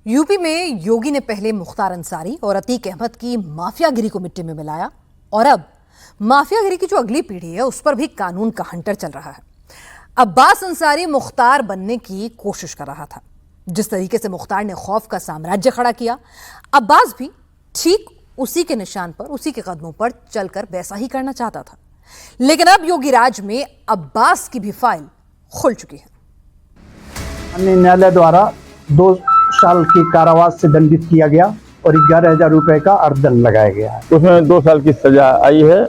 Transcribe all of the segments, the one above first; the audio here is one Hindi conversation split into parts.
यूपी में योगी ने पहले मुख्तार अंसारी और अतीक अहमद की माफियागिरी को मिट्टी में मिलाया और अब माफियागिरी की जो अगली पीढ़ी है उस पर भी कानून का हंटर चल रहा है। अब्बास अंसारी मुख्तार बनने की कोशिश कर रहा था। जिस तरीके से मुख्तार ने खौफ का साम्राज्य खड़ा किया, अब्बास भी ठीक उसी के निशान पर, उसी के कदमों पर चलकर वैसा ही करना चाहता था। लेकिन अब योगी राज में अब्बास की भी फाइल खुल चुकी है। न्यायालय द्वारा 2 साल की कारावास से दंडित किया गया और 11,000 रुपए का अर्थदंड लगाया गया है। उसमें 2 साल की सजा आई है।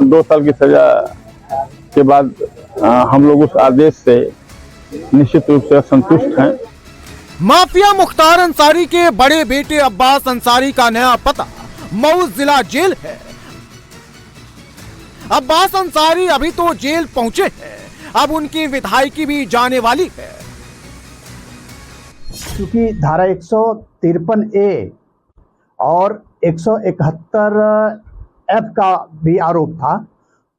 2 साल की सजा के बाद हम लोग उस आदेश से निश्चित रूप से संतुष्ट हैं। माफिया मुख्तार अंसारी के बड़े बेटे अब्बास अंसारी का नया पता मऊ जिला जेल है। अब्बास अंसारी अभी तो जेल पहुंचे हैं, अब उनकी विधायकी भी जाने वाली है। क्योंकि धारा 153A और 171F का भी आरोप था,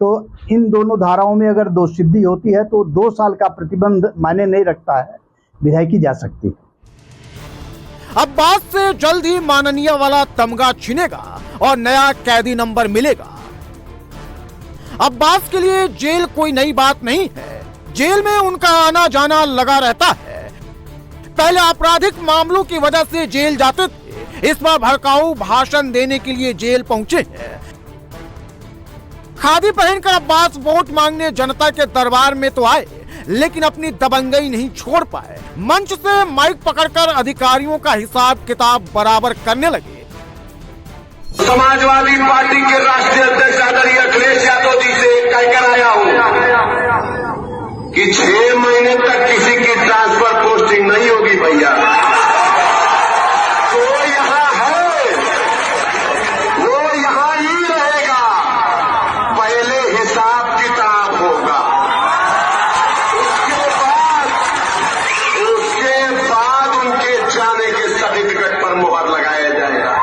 तो इन दोनों धाराओं में अगर दोषसिद्धि होती है तो 2 साल का प्रतिबंध मायने नहीं रखता है, विधायकी जा सकती है। अब्बास से जल्द ही माननीय वाला तमगा छिनेगा और नया कैदी नंबर मिलेगा। अब्बास के लिए जेल कोई नई बात नहीं है। जेल में उनका आना जाना लगा रहता है। पहले आपराधिक मामलों की वजह से जेल जाते थे, इस बार भड़काऊ भाषण देने के लिए जेल पहुंचे हैं। खादी पहनकर अब्बास वोट मांगने जनता के दरबार में तो आए, लेकिन अपनी दबंगई नहीं छोड़ पाए। मंच से माइक पकड़कर अधिकारियों का हिसाब किताब बराबर करने लगे। समाजवादी पार्टी के राष्ट्रीय अध्यक्ष आदरणीय अखिलेश यादव जी से कहकर आया हूं कि 6 महीने तक किसी की ट्रांसफर पोस्टिंग नहीं होगी भैया। तो यहां है, वो यहां ही रहेगा। पहले हिसाब किताब होगा, उसके बाद उनके जाने के सर्टिफिकेट पर मुहर लगाया जाएगा।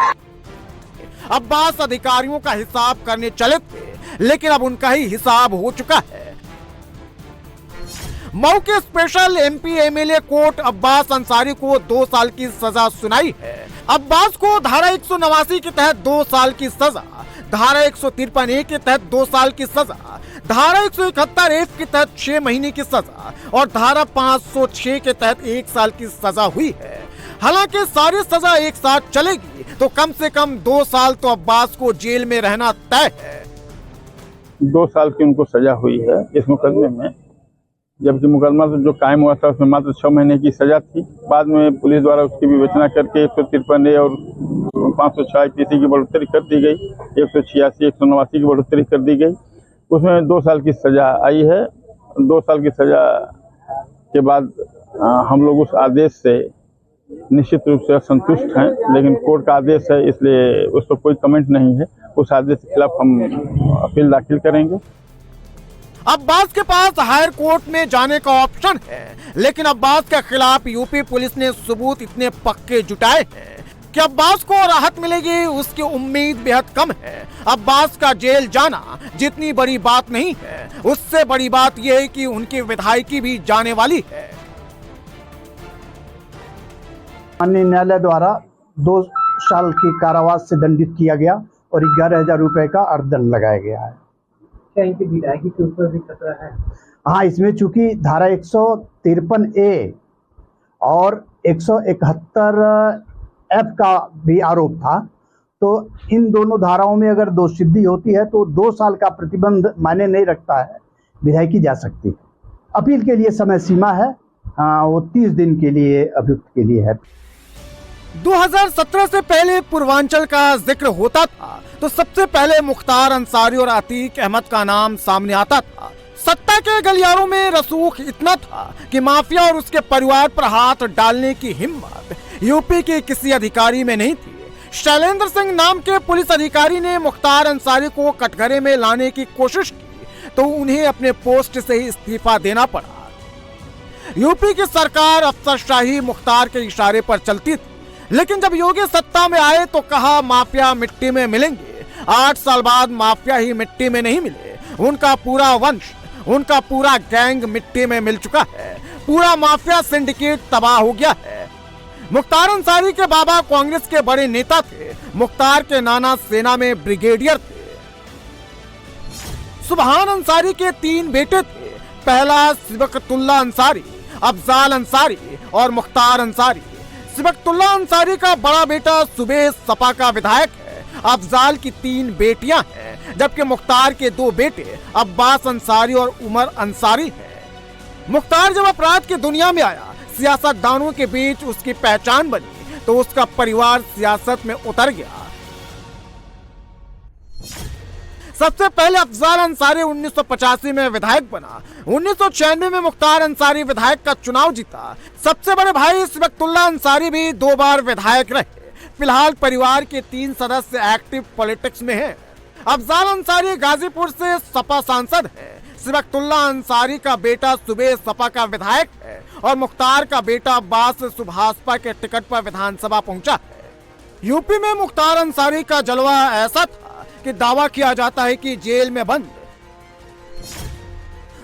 अब्बास अधिकारियों का हिसाब करने चले थे, लेकिन अब उनका ही हिसाब हो चुका है। मऊ के special MP MLA court Abbas Ansari को 2 साल की सजा सुनाई है। अब्बास को धारा 189 के तहत 2 साल की सजा, धारा 153A के तहत 2 साल की सजा, धारा 171F के तहत 6 महीने की सजा और धारा 506 के तहत 1 साल की सजा हुई है। हालांकि सारी सजा एक साथ चलेगी तो कम से कम 2 साल तो अब्बास को जेल में रहना तय है। 2 साल की उनको सजा हुई है इस मुकदमे में, जबकि मुकदमा तो जो कायम हुआ था उसमें मात्र 6 महीने की सजा थी। बाद में पुलिस द्वारा उसकी विवेचना करके 153A और 506 IPC की बढ़ोतरी कर दी गई, 186, 189 की बढ़ोतरी कर दी गई। उसमें 2 साल की सजा आई है। 2 साल की सजा के बाद हम लोग उस आदेश से निश्चित रूप से संतुष्ट हैं, लेकिन कोर्ट का आदेश है इसलिए उस पर कोई कमेंट नहीं है। उस आदेश के खिलाफ हम अपील दाखिल करेंगे। अब्बास के पास हायर कोर्ट में जाने का ऑप्शन है, लेकिन अब्बास के खिलाफ यूपी पुलिस ने सबूत इतने पक्के जुटाए हैं कि अब्बास को राहत मिलेगी उसकी उम्मीद बेहद कम है। अब्बास का जेल जाना जितनी बड़ी बात नहीं है, उससे बड़ी बात यह है कि उनकी विधायकी भी जाने वाली है। माननीय न्यायालय द्वारा 2 साल की कारावास से दंडित किया गया और 11,000 रुपए का अर्थदंड लगाया गया है। क्या इनकी विधायकी के ऊपर भी खतरा है? हाँ, इसमें चूंकि धारा 153A और 171F का भी आरोप था, तो इन दोनों धाराओं में अगर दोषसिद्धि होती है तो 2 साल का प्रतिबंध मायने नहीं रखता है, विधायकी जा सकती है। अपील के लिए समय सीमा है, वो 30 दिन के लिए अभियुक्त के लिए है। 2017 से पहले पूर्वांचल का जिक्र होता था तो सबसे पहले मुख्तार अंसारी और अतीक अहमद का नाम सामने आता था। सत्ता के गलियारों में रसूख इतना था कि माफिया और उसके परिवार पर हाथ डालने की हिम्मत यूपी के किसी अधिकारी में नहीं थी। शैलेंद्र सिंह नाम के पुलिस अधिकारी ने मुख्तार अंसारी को कटघरे में लाने की कोशिश की तो उन्हें अपने पोस्ट से ही इस्तीफा देना पड़ा। यूपी की सरकार अफसरशाही मुख्तार के इशारे पर चलती थी, लेकिन जब योगी सत्ता में आए तो कहा माफिया मिट्टी में मिलेंगे। 8 साल बाद माफिया ही मिट्टी में नहीं मिले, उनका पूरा वंश, उनका पूरा गैंग मिट्टी में मिल चुका है। पूरा माफिया सिंडिकेट तबाह हो गया है। मुख्तार अंसारी के बाबा कांग्रेस के बड़े नेता थे। मुख्तार के नाना सेना में ब्रिगेडियर थे। सुबहान अंसारी के 3 बेटे थे। पहला सिबकतुल्ला अंसारी, अफजाल अंसारी और मुख्तार अंसारी। सिबकतुल्ला अंसारी का बड़ा बेटा सुबह सपा का विधायक है। अफजाल की 3 बेटियां हैं, जबकि मुख्तार के 2 बेटे अब्बास अंसारी और उमर अंसारी हैं। मुख्तार जब अपराध की दुनिया में आया, सियासतदानों के बीच उसकी पहचान बनी, तो उसका परिवार सियासत में उतर गया। सबसे पहले अफजाल अंसारी 1985 में विधायक बना। 1996 में मुख्तार अंसारी विधायक का चुनाव जीता। सबसे बड़े भाई सिबकतुल्ला अंसारी भी 2 बार विधायक रहे। फिलहाल परिवार के 3 सदस्य एक्टिव पॉलिटिक्स में हैं। अफजाल अंसारी गाजीपुर से सपा सांसद है। सिबकतुल्ला अंसारी का बेटा सुबह सपा का विधायक है और मुख्तार का बेटा अब्बास सुभाषपा के टिकट पर विधानसभा पहुंचा है। यूपी में मुख्तार अंसारी का जलवा ऐसा था कि दावा किया जाता है कि जेल में बंद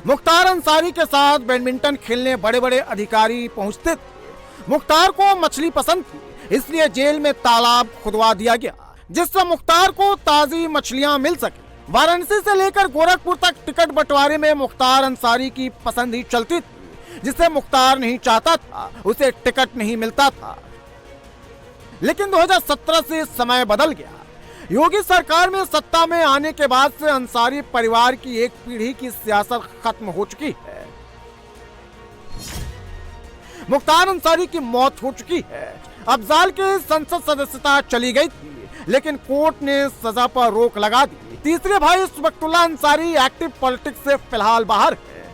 मुख्तार अंसारी के साथ बैडमिंटन खेलने बड़े बड़े अधिकारी पहुंचते थे। मुख्तार को मछली पसंद थी, इसलिए जेल में तालाब खुदवा दिया गया, जिससे मुख्तार को ताजी मछलियां मिल सके। वाराणसी से लेकर गोरखपुर तक टिकट बंटवारे में मुख्तार अंसारी की पसंद ही चलती थी। जिसे मुख्तार नहीं चाहता था, उसे टिकट नहीं मिलता था। लेकिन 2017 से समय बदल गया। योगी सरकार में सत्ता में आने के बाद से अंसारी परिवार की एक पीढ़ी की सियासत खत्म हो चुकी है। मुख्तार अंसारी की मौत हो चुकी है। अफजाल के संसद सदस्यता चली गई थी, लेकिन कोर्ट ने सजा पर रोक लगा दी। तीसरे भाई सिबकतुल्ला अंसारी एक्टिव पॉलिटिक्स से फिलहाल बाहर है।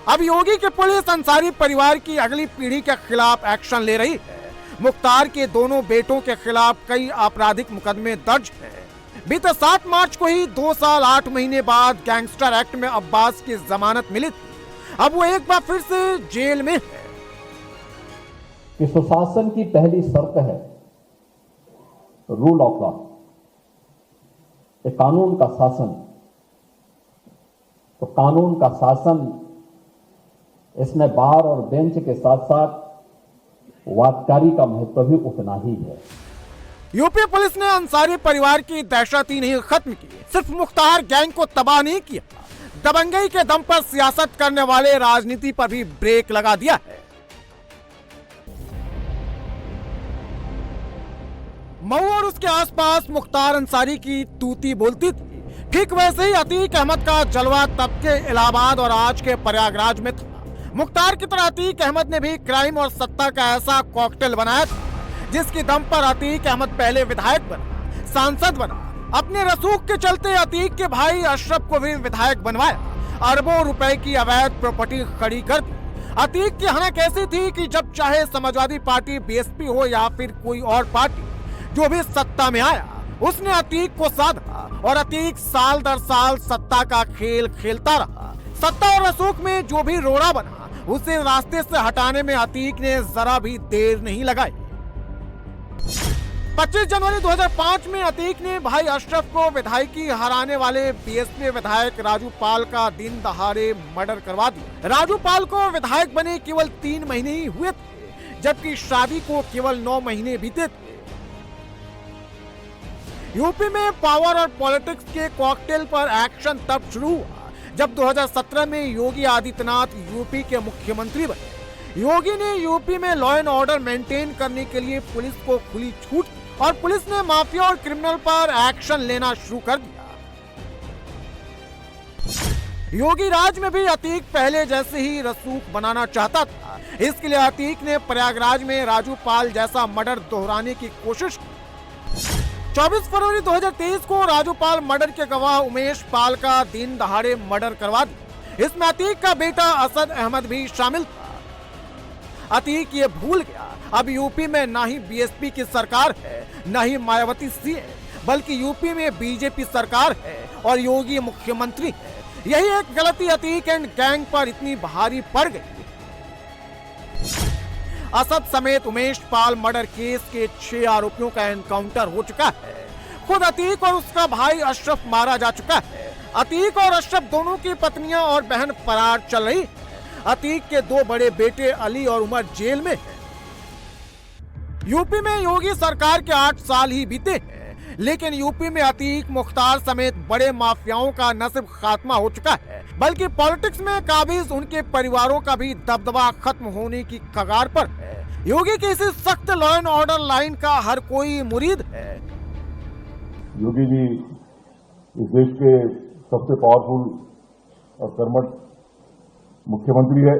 अब योगी की पुलिस अंसारी परिवार की अगली पीढ़ी के खिलाफ एक्शन ले रही है। मुख्तार के दोनों बेटों के खिलाफ कई आपराधिक मुकदमे दर्ज हैं। बीते 7 मार्च को ही 2 साल 8 महीने बाद गैंगस्टर एक्ट में अब्बास की जमानत मिली थी। अब वो एक बार फिर से जेल में है। कि सुशासन की पहली शर्त है रूल ऑफ लॉ, कानून का शासन। तो कानून का शासन इसमें बार और बेंच के साथ साथ वादकारी का महत्व भी उतना ही है। यूपी पुलिस ने अंसारी परिवार की दहशत ही नहीं खत्म की, सिर्फ मुख्तार गैंग को तबाह नहीं किया, दबंगई के दम पर सियासत करने वाले राजनीति पर भी ब्रेक लगा दिया है। मऊ और उसके आसपास मुख्तार अंसारी की तूती बोलती थी। ठीक वैसे ही अतीक अहमद का जलवा तब के इलाहाबाद और आज के प्रयागराज में था। मुख्तार की तरह अतीक अहमद ने भी क्राइम और सत्ता का ऐसा कॉकटेल बनाया था, जिसकी दम पर अतीक अहमद पहले विधायक बना, सांसद बना। अपने रसूख के चलते अतीक के भाई अशरफ को भी विधायक बनवाया, अरबों रुपए की अवैध प्रॉपर्टी खड़ी कर दी। अतीक की हनक ऐसी थी कि जब चाहे समाजवादी पार्टी, बीएसपी हो या फिर कोई और पार्टी, जो भी सत्ता में आया, उसने अतीक को साधा और अतीक साल दर साल सत्ता का खेल खेलता रहा। सत्ता और रसूख में जो भी रोड़ा बना, उसे रास्ते से हटाने में अतीक ने जरा भी देर नहीं लगाई। 25 जनवरी 2005 में अतीक ने भाई अशरफ को विधायकी हराने वाले बीएसपी विधायक राजू पाल का दिन दहाड़े मर्डर करवा दिया। राजू पाल को विधायक बने केवल 3 महीने ही हुए थे, जबकि शादी को केवल 9 महीने बीते थे। यूपी में पावर और पॉलिटिक्स के कॉकटेल पर एक्शन तब शुरू हुआ जब 2017 में योगी आदित्यनाथ यूपी के मुख्यमंत्री बने। योगी ने यूपी में लॉ एंड ऑर्डर मेंटेन करने के लिए पुलिस को खुली छूट दी और पुलिस ने माफिया और क्रिमिनल पर एक्शन लेना शुरू कर दिया। योगी राज में भी अतीक पहले जैसे ही रसूख बनाना चाहता था। इसके लिए अतीक ने प्रयागराज में राजू पाल जैसा मर्डर दोहराने की कोशिश की। 24 फरवरी 2023 को राजू पाल मर्डर के गवाह उमेश पाल का दिन दहाड़े मर्डर करवा दिया। इसमें अतीक का बेटा असद अहमद भी शामिल था। अतीक ये भूल गया, अब यूपी में ना ही बीएसपी की सरकार है, ना ही मायावती सीएम, बल्कि यूपी में बीजेपी सरकार है और योगी मुख्यमंत्री है। यही एक गलती अतीक एंड गैंग पर इतनी भारी पड़ गई। असद समेत उमेश पाल मर्डर केस के 6 आरोपियों का एनकाउंटर हो चुका है। खुद अतीक और उसका भाई अशरफ मारा जा चुका है। अतीक और अशरफ दोनों की पत्नियां और बहन फरार चल रही है। अतीक के 2 बड़े बेटे अली और उमर जेल में हैं। यूपी में योगी सरकार के 8 साल ही बीते हैं, लेकिन यूपी में अतीक मुख्तार समेत बड़े माफियाओं का न सिर्फ खात्मा हो चुका है, बल्कि पॉलिटिक्स में काबिज उनके परिवारों का भी दबदबा खत्म होने की कगार पर है। योगी की इसी सख्त लॉ एंड ऑर्डर लाइन का हर कोई मुरीद है। योगी जी इस देश के सबसे पावरफुल और कर्मठ मुख्यमंत्री है।